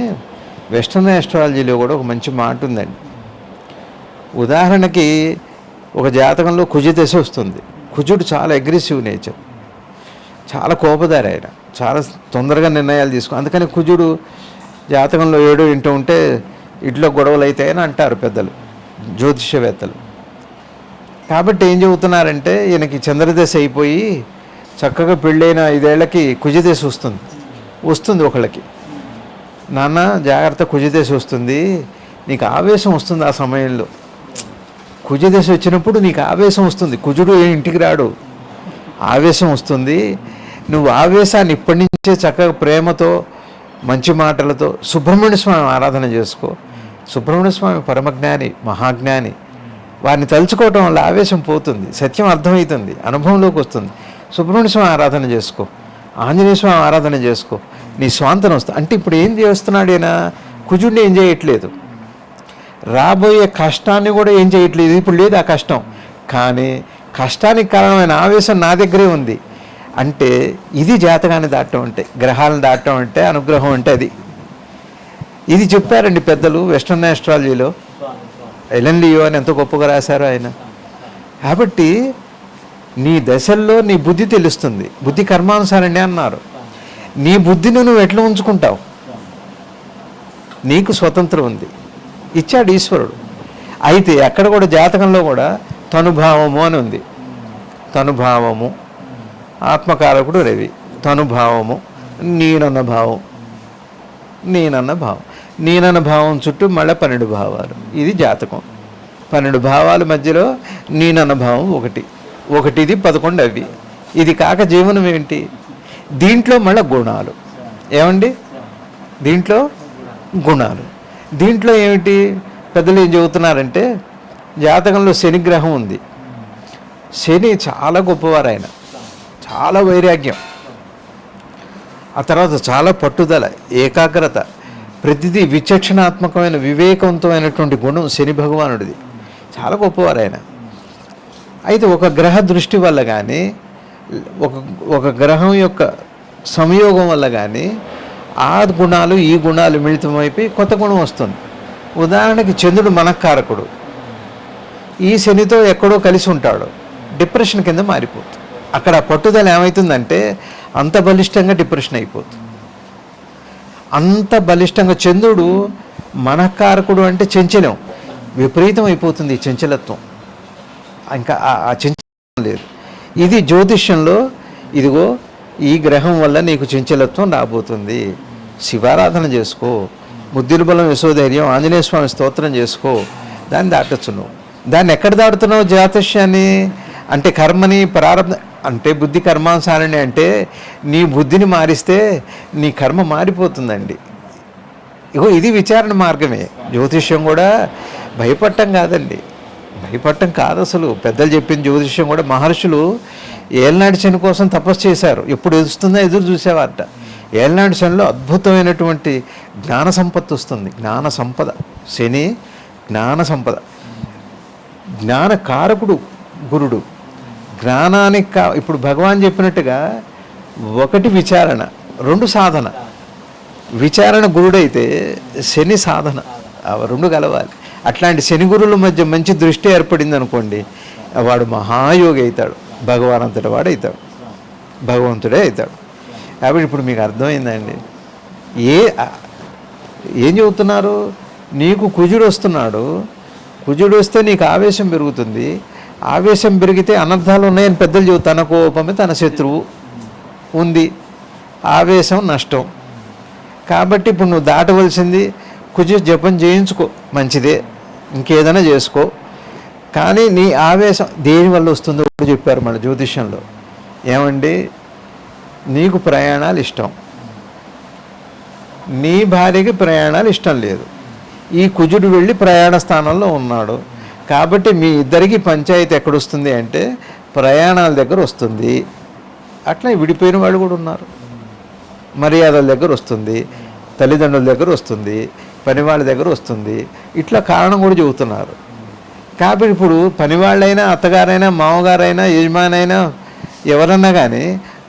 వెస్టర్న్ ఆస్ట్రాలజీలో కూడా ఒక మంచి మాట ఉందండి. ఉదాహరణకి ఒక జాతకంలో కుజ దశ వస్తుంది. కుజుడు చాలా అగ్రెసివ్ నేచర్, చాలా కోపదారి, ఆయన చాలా తొందరగా నిర్ణయాలు అందుకని కుజుడు జాతకంలో 7 ఇంటూ ఉంటే ఇంట్లో గొడవలు అవుతాయని అంటారు పెద్దలు, జ్యోతిష్యవేత్తలు. కాబట్టి ఏం చెబుతున్నారంటే, ఈయనకి చంద్రదశ అయిపోయి చక్కగా పెళ్ళైన 5 ఏళ్లకి కుజదశ వస్తుంది ఒకళ్ళకి. నాన్న జాగ్రత్త, కుజదశ వస్తుంది, నీకు ఆవేశం వస్తుంది. ఆ సమయంలో కుజదశ వచ్చినప్పుడు నీకు ఆవేశం వస్తుంది. కుజుడు ఇంటికి రాడు, ఆవేశం వస్తుంది. నువ్వు ఆవేశాన్ని ఇప్పటి నుంచే చక్కగా ప్రేమతో, మంచి మాటలతో సుబ్రహ్మణ్య స్వామి ఆరాధన చేసుకో. సుబ్రహ్మణ్య స్వామి పరమజ్ఞాని, మహాజ్ఞాని. వారిని తలుచుకోవటం వల్ల ఆవేశం పోతుంది, సత్యం అర్థమవుతుంది, అనుభవంలోకి వస్తుంది. సుబ్రహ్మణ్య స్వామి ఆరాధన చేసుకో, ఆంజనేయ స్వామి ఆరాధన చేసుకో, నీ స్వాంతనం వస్తుంది. అంటే ఇప్పుడు ఏం చేస్తున్నాడు ఈయన? కుజుడిని ఏం చేయట్లేదు, రాబోయే కష్టాన్ని కూడా ఏం చేయట్లేదు. ఇప్పుడు లేదు ఆ కష్టం, కానీ కష్టానికి కారణమైన ఆవేశం నా దగ్గరే ఉంది. అంటే ఇది జాతకాన్ని దాటం అంటే, గ్రహాలను దాటం అంటే, అనుగ్రహం అంటే అది. ఇది చెప్పారండి పెద్దలు వెస్టర్న్ ఆస్ట్రాలజీలో. ఎలెన్ లియో అని ఎంతో గొప్పగా రాశారు ఆయన. కాబట్టి నీ దశల్లో నీ బుద్ధి తెలుస్తుంది. బుద్ధి కర్మానుసారండి అన్నారు. నీ బుద్ధిని నువ్వు ఎట్లా ఉంచుకుంటావు? నీకు స్వతంత్రం ఉంది, ఇచ్చాడు ఈశ్వరుడు. అయితే అక్కడ కూడా జాతకంలో కూడా తనుభావము అని ఉంది. తనుభావము, ఆత్మకారకుడు రవి. తనుభావము, నేనన్న భావం, నేనన్న భావం చుట్టూ మళ్ళీ 12 భావాలు. ఇది జాతకం. 12 భావాల మధ్యలో నేనన్న భావం ఒకటి, ఇది 11 అవి. ఇది కాక జీవనం ఏంటి? దీంట్లో మళ్ళీ గుణాలు. ఏమండి? దీంట్లో గుణాలు. దీంట్లో ఏమిటి? పెద్దలు ఏం చెబుతున్నారంటే, జాతకంలో శని గ్రహం ఉంది. శని చాలా గొప్పవారు, ఆయన చాలా వైరాగ్యం, ఆ తర్వాత చాలా పట్టుదల, ఏకాగ్రత, ప్రతిదీ విచక్షణాత్మకమైన వివేకవంతమైనటువంటి గుణం శని భగవానుడిది. చాలా గొప్పవారు ఆయన. అయితే ఒక గ్రహ దృష్టి వల్ల కానీ, ఒక గ్రహం యొక్క సంయోగం వల్ల కానీ ఆ గుణాలు ఈ గుణాలు మిళితమైపోయి కొత్త గుణం వస్తుంది. ఉదాహరణకి చంద్రుడు మనఃకారకుడు, ఈ శనితో ఎక్కడో కలిసి ఉంటాడు, డిప్రెషన్ కింద మారిపోతుంది. అక్కడ పట్టుదల ఏమవుతుందంటే అంత బలిష్టంగా డిప్రెషన్ అయిపోతుంది. అంత బలిష్టంగా చంద్రుడు మనఃకారకుడు అంటే చంచలం, విపరీతం అయిపోతుంది ఈ చంచలత్వం. ఇంకా ఆ చంచలం లేదు. ఇది జ్యోతిష్యంలో, ఇదిగో ఈ గ్రహం వల్ల నీకు చంచలత్వం రాబోతుంది, శివారాధన చేసుకో, బుద్ధిల బలం యశోధైర్యం ఆంజనేయ స్వామి స్తోత్రం చేసుకో, దాన్ని దాటొచ్చు నువ్వు. దాన్ని ఎక్కడ దాటుతున్నావు? జ్యోతిష్యాన్ని అంటే కర్మని, ప్రారంభ అంటే బుద్ధి కర్మానుసారణి అంటే నీ బుద్ధిని మారిస్తే నీ కర్మ మారిపోతుందండి. ఇగో ఇది విచారణ మార్గమే. జ్యోతిష్యం కూడా భయపడటం కాదండి, భయపడటం కాదు అసలు. పెద్దలు చెప్పిన జ్యోతిష్యం కూడా మహర్షులు ఏళ్ళనాటి శని కోసం తపస్సు చేశారు. ఎప్పుడు వస్తుందో ఎదురు చూసేవారట. ఏళ్ళనాటి శనిలో అద్భుతమైనటువంటి జ్ఞాన సంపత్తి వస్తుంది. జ్ఞాన సంపద, శని జ్ఞాన సంపద, జ్ఞాన కారకుడు గురుడు. జ్ఞానానికి ఇప్పుడు భగవాన్ చెప్పినట్టుగా ఒకటి విచారణ, రెండు సాధన. విచారణ గురుడైతే శని సాధన, రెండు కలవాలి. అట్లాంటి శని గురువుల మధ్య మంచి దృష్టి ఏర్పడింది అనుకోండి, వాడు మహాయోగి అవుతాడు, భగవానంతటి వాడు అవుతాడు, భగవంతుడే అవుతాడు. కాబట్టి ఇప్పుడు మీకు అర్థమైందండి. ఏం చెబుతున్నారు? నీకు కుజుడు వస్తున్నాడు, కుజుడు వస్తే నీకు ఆవేశం పెరుగుతుంది, ఆవేశం పెరిగితే అనర్థాలు ఉన్నాయని పెద్దలు చెబుతారు. తన కోపమే తన శత్రువు ఉంది, ఆవేశం నష్టం. కాబట్టి ఇప్పుడు నువ్వు దాటవలసింది కుజ జపం చేయించుకో, మంచిదే, ఇంకేదైనా చేసుకో. కానీ నీ ఆవేశం దేనివల్ల వస్తుందో కూడా చెప్పారు మన జ్యోతిష్యంలో. ఏమండి, నీకు ప్రయాణాలు ఇష్టం, నీ భార్యకి ప్రయాణాలు ఇష్టం లేదు. ఈ కుజుడు వెళ్ళి ప్రయాణ స్థానంలో ఉన్నాడు. కాబట్టి మీ ఇద్దరికి పంచాయతీ ఎక్కడొస్తుంది అంటే ప్రయాణాల దగ్గర వస్తుంది. అట్లా విడిపోయిన వాళ్ళు కూడా ఉన్నారు. మర్యాదల దగ్గర వస్తుంది, తల్లిదండ్రుల దగ్గర వస్తుంది, పని వాళ్ళ దగ్గర వస్తుంది. ఇట్లా కారణం కూడా చెబుతున్నారు. కాబట్టి ఇప్పుడు పనివాళ్ళైనా, అత్తగారైనా, మామగారైనా, యజమానైనా, ఎవరన్నా కానీ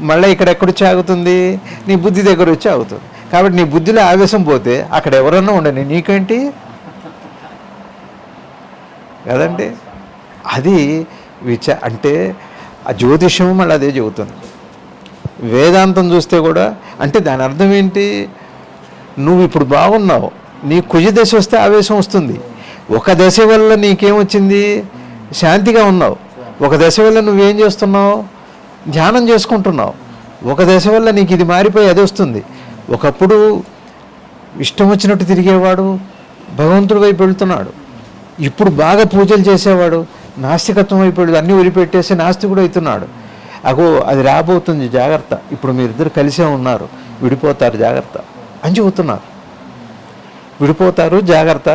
మళ్ళీ ఇక్కడ ఎక్కడొచ్చి ఆగుతుంది? నీ బుద్ధి దగ్గర వచ్చి ఆగుతుంది. కాబట్టి నీ బుద్ధిలో ఆవేశం పోతే అక్కడ ఎవరన్నా ఉండని, నీకేంటి కదండి. అది అంటే ఆ జ్యోతిష్యం మళ్ళీ అదే చెబుతుంది. వేదాంతం చూస్తే కూడా అంటే దాని అర్థం ఏంటి? నువ్వు ఇప్పుడు బాగున్నావు, నీ కుజ దశ వస్తే ఆవేశం వస్తుంది. ఒక దశ వల్ల నీకేమొచ్చింది? శాంతిగా ఉన్నావు. ఒక దశ వల్ల నువ్వేం చేస్తున్నావు? ధ్యానం చేసుకుంటున్నావు. ఒక దశ వల్ల నీకు ఇది మారిపోయి అది వస్తుంది. ఒకప్పుడు ఇష్టం వచ్చినట్టు తిరిగేవాడు భగవంతుడి వైపు వెళుతున్నాడు. ఇప్పుడు బాగా పూజలు చేసేవాడు నాస్తికత్వం వైపు అన్నీ వదిలిపెట్టేసి నాస్తికుడు అవుతున్నాడు. అది రాబోతుంది, జాగ్రత్త. ఇప్పుడు మీరిద్దరు కలిసే ఉన్నారు, విడిపోతారు, జాగ్రత్త అని చెబుతున్నారు. విడిపోతారు, జాగ్రత్త,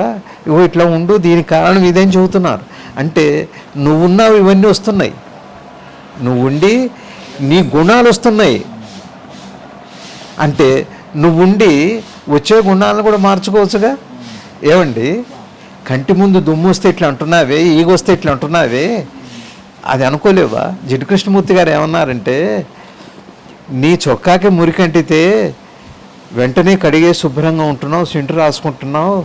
ఇట్లా ఉండు, దీనికి కారణం ఇదేం చెబుతున్నారు. అంటే నువ్వున్నావు, ఇవన్నీ వస్తున్నాయి. నువ్వుండి నీ గుణాలు వస్తున్నాయి. అంటే నువ్వుండి వచ్చే గుణాలను కూడా మార్చుకోవచ్చుగా. ఏమండి, కంటి ముందు దుమ్ము వస్తే ఇట్లా అంటున్నావే, ఈగొస్తే ఇట్లా అంటున్నావే, అది అనుకోలేవా? జిడ్డు కృష్ణమూర్తి గారు ఏమన్నారంటే, నీ చొక్కాకి మురికంటితే వెంటనే కడిగే శుభ్రంగా ఉంటున్నావు, సెంటు రాసుకుంటున్నావు,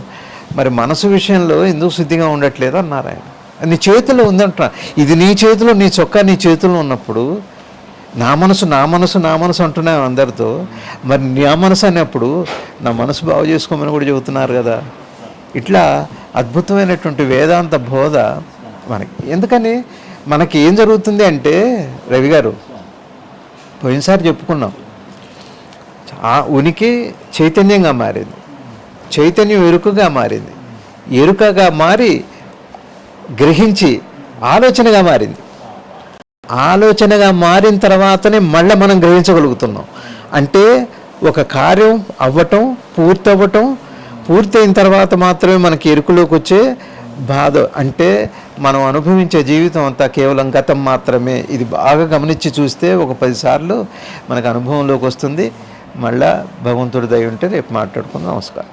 మరి మనసు విషయంలో ఎందుకు శుద్ధిగా ఉండట్లేదు అన్నారు ఆయన. నీ చేతిలో ఉందంటున్నా. ఇది నీ చేతిలో, నీ చొక్కా నీ చేతిలో ఉన్నప్పుడు నా మనసు నా మనసు నా మనసు అంటున్నావు అందరితో. మరి నా మనసు అనేప్పుడు నా మనసు బాగు చేసుకోమని కూడా చెబుతున్నారు కదా. ఇట్లా అద్భుతమైనటువంటి వేదాంత బోధ మనకి. ఎందుకని మనకి ఏం జరుగుతుంది అంటే, రవి గారు పోయినసారి చెప్పుకున్నాం, ఉనికి చైతన్యంగా మారింది, చైతన్యం ఎరుకగా మారింది, ఎరుకగా మారి గ్రహించి ఆలోచనగా మారింది. ఆలోచనగా మారిన తర్వాతనే మళ్ళీ మనం గ్రహించగలుగుతున్నాం. అంటే ఒక కార్యం అవ్వటం, పూర్తయిన తర్వాత మాత్రమే మనకి ఎరుకలోకి వచ్చే బాధ. అంటే మనం అనుభవించే జీవితం అంతా కేవలం గతం మాత్రమే. ఇది బాగా గమనించి చూస్తే ఒక 10 సార్లు మనకు అనుభవంలోకి వస్తుంది. మళ్ళా భగవంతుడి దయ ఉంటే రేపు మాట్లాడుకుందాం. నమస్కారం.